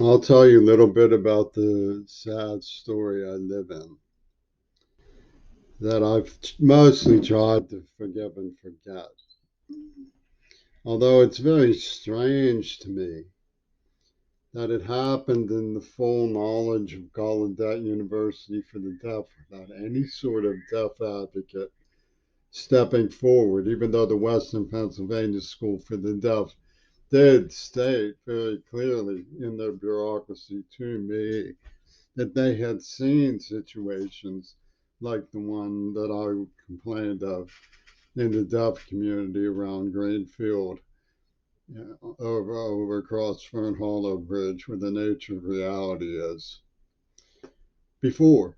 I'll tell you a little bit about the sad story I live in that I've mostly tried to forgive and forget. Although it's very strange to me that it happened in the full knowledge of Gallaudet University for the Deaf without any sort of deaf advocate stepping forward, even though the Western Pennsylvania School for the Deaf did state very clearly in their bureaucracy to me that they had seen situations like the one that I complained of in the deaf community around Greenfield, over across Fern Hollow Bridge, where the nature of reality is. Before,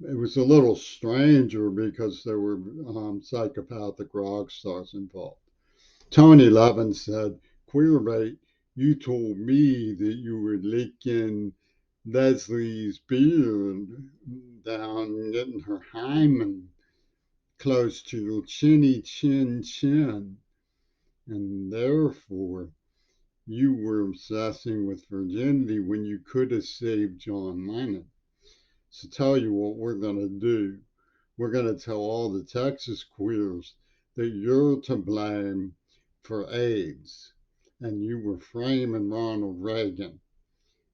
it was a little stranger because there were psychopathic rock stars involved. Tony Levin said, Queerbait, you told me that you were licking Leslie's beard down, getting her hymen close to your chinny chin, and therefore you were obsessing with virginity when you could have saved John Lennon. So tell you what we're going to do. We're going to tell all the Texas queers that you're to blame for AIDS and you were framing Ronald Reagan.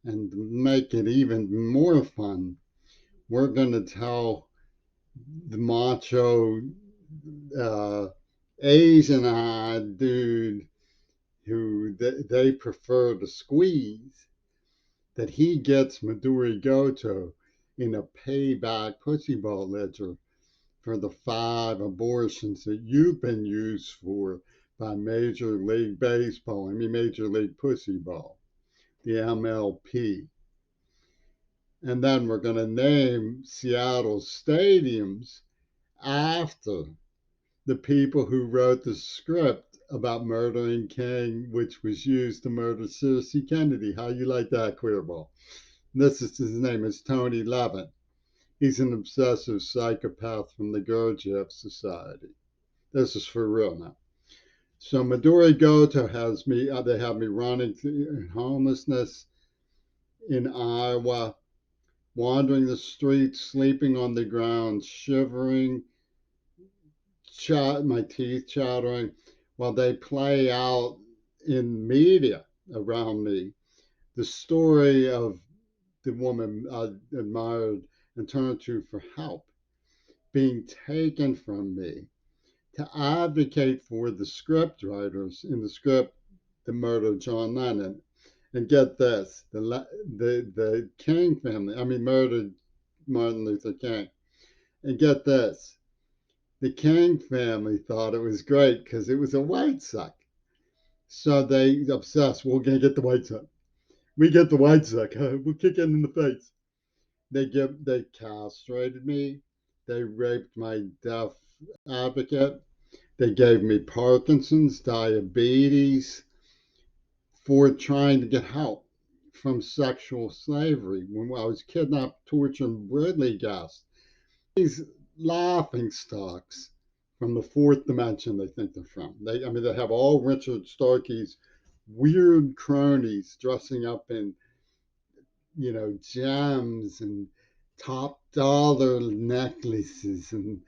And to make it even more fun, we're going to tell the macho uh, Asian-eyed dude who they prefer to squeeze that he gets Midori Goto in a payback pussyball ledger for the 5 abortions that you've been used for by Major League Baseball, I mean Major League Pussyball, the MLP. And then we're going to name Seattle stadiums after the people who wrote the script about murdering King, which was used to murder Cersei Kennedy. How you like that, Queerball? This is his name is Tony Levin. He's an obsessive psychopath from the Gurdjieff Society. This is for real now. So Midori Goto has me. They have me running through homelessness in Iowa, wandering the streets, sleeping on the ground, shivering, my teeth chattering, while they play out in media around me the story of the woman I admired and turned to for help being taken from me to advocate for the script writers in the script that murdered John Lennon. And get this, the King family, I mean, murdered Martin Luther King. And get this, the King family thought it was great because it was a white suck. So they obsessed, we're going to get the white suck. We get the white suck. We'll kick it in the face. They castrated me. They raped my deaf advocate. They gave me Parkinson's, diabetes for trying to get help from sexual slavery when I was kidnapped, tortured, and brutally gassed. These laughing stocks from the fourth dimension they think they're from. I mean, they have all Richard Starkey's weird cronies dressing up in, gems and top dollar necklaces and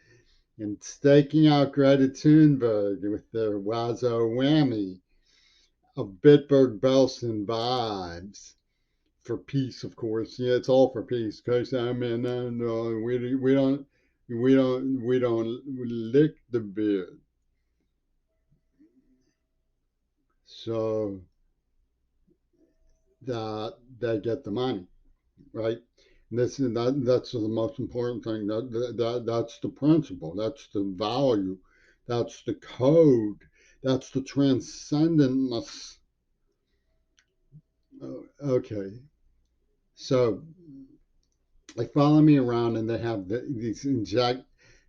staking out Greta Thunberg with their Wazo whammy of Bitburg Belsen vibes for peace, of course. Yeah, it's all for peace. Because I mean, no, we don't lick the beard. So that they get the money, right? And that's the most important thing. That's the principle. That's the value. That's the code. That's the transcendentness. Okay, so they follow me around and they have these inject.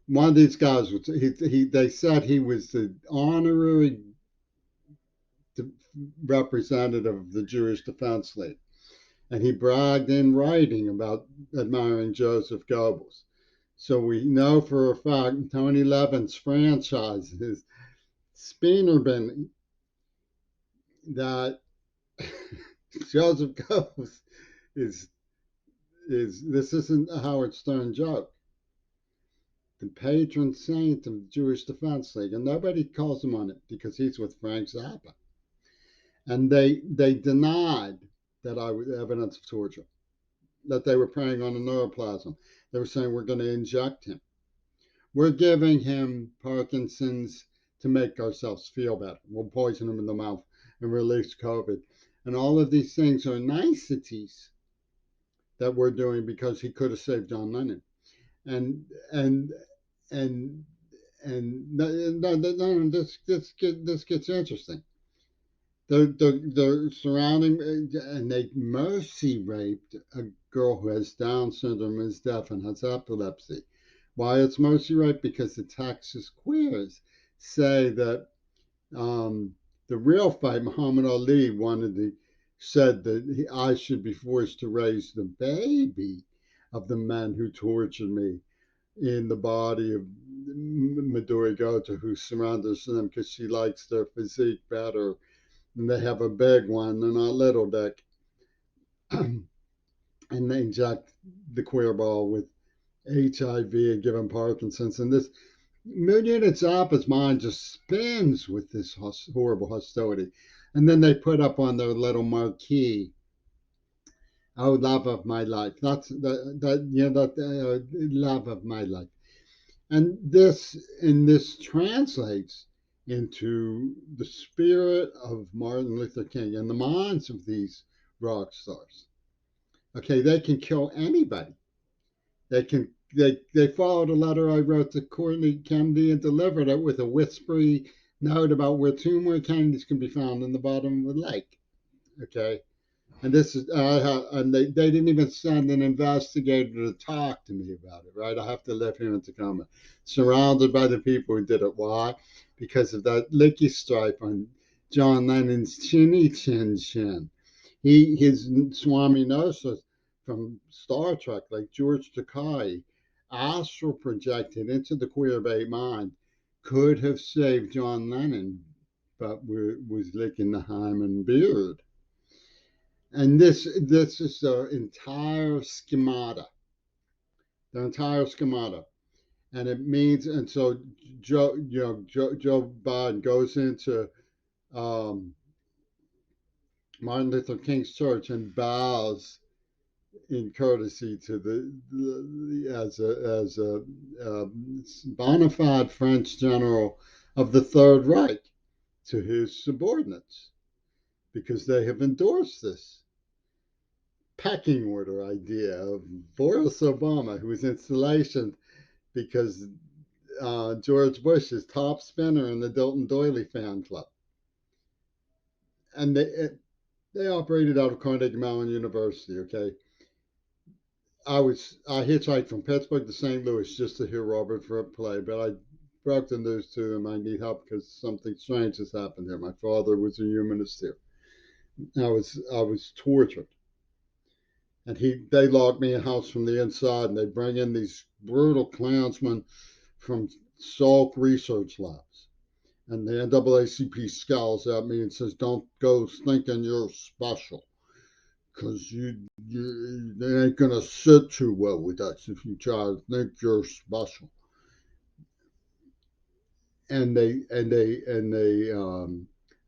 One of these guys was they said he was the honorary representative of the Jewish Defense League, and he bragged in writing about admiring Joseph Goebbels. So we know for a fact Tony Levin's franchise is Spienerbin that Joseph Goes is this isn't a Howard Stern joke. The patron saint of the Jewish Defense League, and nobody calls him on it because he's with Frank Zappa. And they denied that I was evidence of torture, that they were preying on the neuroplasm. They were saying we're going to inject him. We're giving him Parkinson's to make ourselves feel better. We'll poison him in the mouth and release COVID. And all of these things are niceties that we're doing because he could have saved John Lennon. And and and this gets interesting. They're surrounding and they mercy raped a girl who has Down syndrome, is deaf, and has epilepsy. Why it's mercy rape? Because the Texas queers say that the real fight, Muhammad Ali said that I should be forced to raise the baby of the men who tortured me in the body of Midori Goto, who surrounds them because she likes their physique better. And they have a big one, they're not little dick. And they inject the queer ball with HIV and give him Parkinson's. And this Unit Zappa's mind just spins with this horrible hostility. And then they put up on their little marquee, "Oh, love of my life." That's love of my life. And this translates into the spirit of Martin Luther King and the minds of these rock stars. Okay, they can kill anybody. They followed a letter I wrote to Courtney Kennedy and delivered it with a whispery note about where two more Kennedys can be found in the bottom of the lake. Okay, and this is and they didn't even send an investigator to talk to me about it. Right, I have to live here in Tacoma, surrounded by the people who did it. Why? Because of that licky stripe on John Lennon's chinny chin chin. His Swami Nosa from Star Trek, like George Takei, astral projected into the queer bait mind, could have saved John Lennon, but was licking the hymen beard. And this is their entire schemata, and it means, and so Joe Biden goes into um, Martin Luther King's church and bows in courtesy to as a bona fide French general of the Third Reich to his subordinates because they have endorsed this pecking order idea of Boris Obama, whose installation because George Bush is top spinner in the Dilton Doily fan club, and they operated out of Carnegie Mellon University. Okay, I hitchhiked from Pittsburgh to St. Louis just to hear Robert Fripp play, but I broke the news to him I need help because something strange has happened here. My father was a humanist here. I was tortured, and they locked me in a house from the inside, and they bring in these brutal Klansmen from Salk research labs. And the NAACP scowls at me and says, "Don't go thinking you're special, because they ain't gonna sit too well with us if you try to think you're special."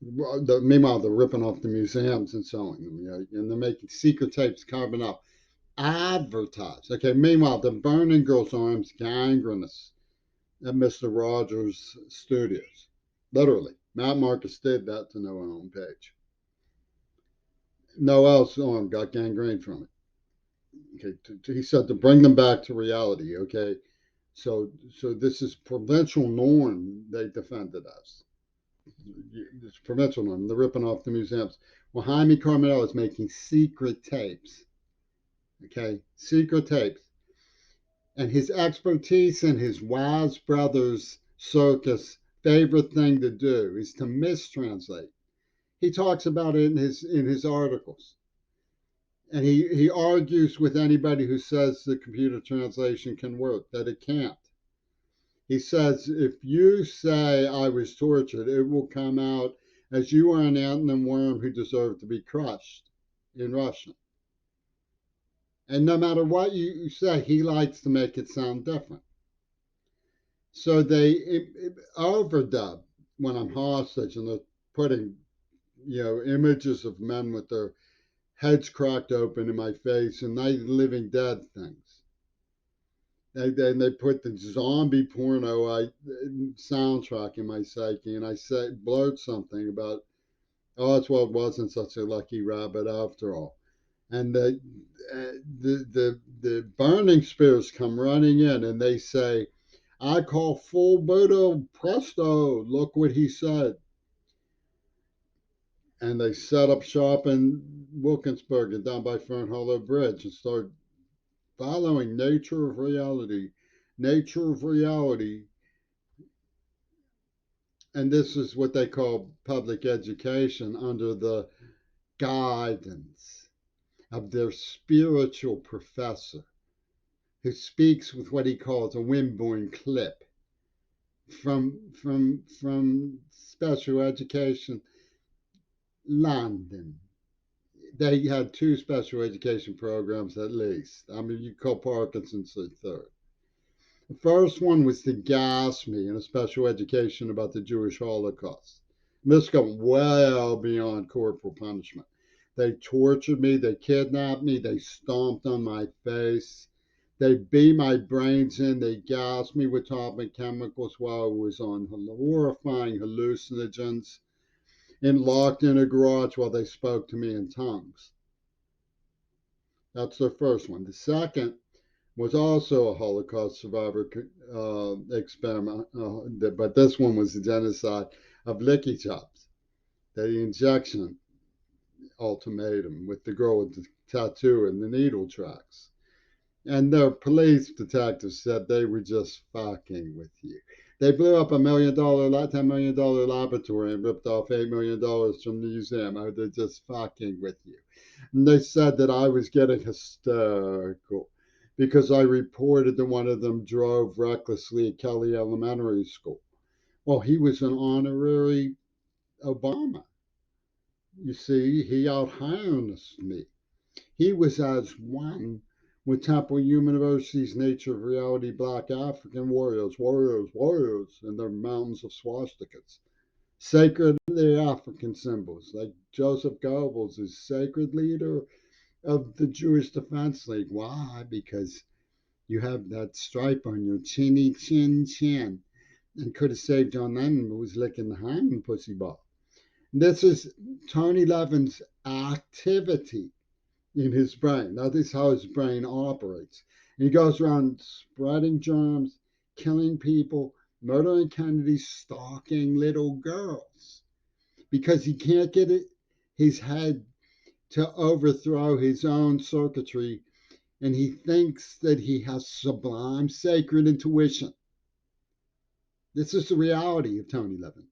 Meanwhile they're ripping off the museums and selling them, and they're making secret tapes, carving up, advertise. Okay, meanwhile they're burning girls' arms gangrenous at Mr. Rogers' studios. Literally, Matt Marcus did that to Noah on page. Noel's arm got gangrene from it. Okay, he said to bring them back to reality. Okay, so this is provincial norm they defended us. It's provincial norm. They're ripping off the museums. Well, Jaime Carmel is making secret tapes. Okay, secret tapes. And his expertise in his Wise Brothers circus favorite thing to do is to mistranslate. He talks about it in his articles. And he argues with anybody who says the computer translation can work, that it can't. He says, if you say I was tortured, it will come out as you are an ant and worm who deserve to be crushed. in Russian. And no matter what you say, he likes to make it sound different. So they overdub when I'm hostage and they're putting, images of men with their heads cracked open in my face and night living dead things. They put the zombie porno soundtrack in my psyche, and I say blurt something about Oswald wasn't such a lucky rabbit after all. And the burning spirits come running in, and they say, "I call full Buddha presto! Look what he said." And they set up shop in Wilkinsburg and down by Fern Hollow Bridge and start following nature of reality. Nature of reality. And this is what they call public education under the guidance of their spiritual professor, who speaks with what he calls a wind-borne clip from special education London. They had two special education programs at least. I mean, you call Parkinson's the third. The first one was to gas me in a special education about the Jewish Holocaust. This goes well beyond corporal punishment. They tortured me, they kidnapped me, they stomped on my face, they beat my brains in, they gassed me with toxic chemicals while I was on horrifying hallucinogens and locked in a garage while they spoke to me in tongues. That's their first one. The second was also a Holocaust survivor experiment, but this one was the genocide of Licky Chops, the injection ultimatum with the girl with the tattoo and the needle tracks. And their police detectives said they were just fucking with you. They blew up $10 million laboratory and ripped off $8 million from the museum. Oh, they're just fucking with you. And they said that I was getting hysterical because I reported that one of them drove recklessly at Kelly Elementary School. Well, he was an honorary Obama. You see, he out-harnessed me. He was as one with Temple University's Nature of Reality Black African warriors, and their mountains of swastikas. Sacred the African symbols, like Joseph Goebbels is sacred leader of the Jewish Defense League. Why? Because you have that stripe on your chinny chin, and could have saved John Lennon who was licking the hand pussy ball. This is Tony Levin's activity in his brain. Now, this is how his brain operates. And he goes around spreading germs, killing people, murdering Kennedy, stalking little girls because he can't get his head to overthrow his own circuitry, and he thinks that he has sublime sacred intuition. This is the reality of Tony Levin.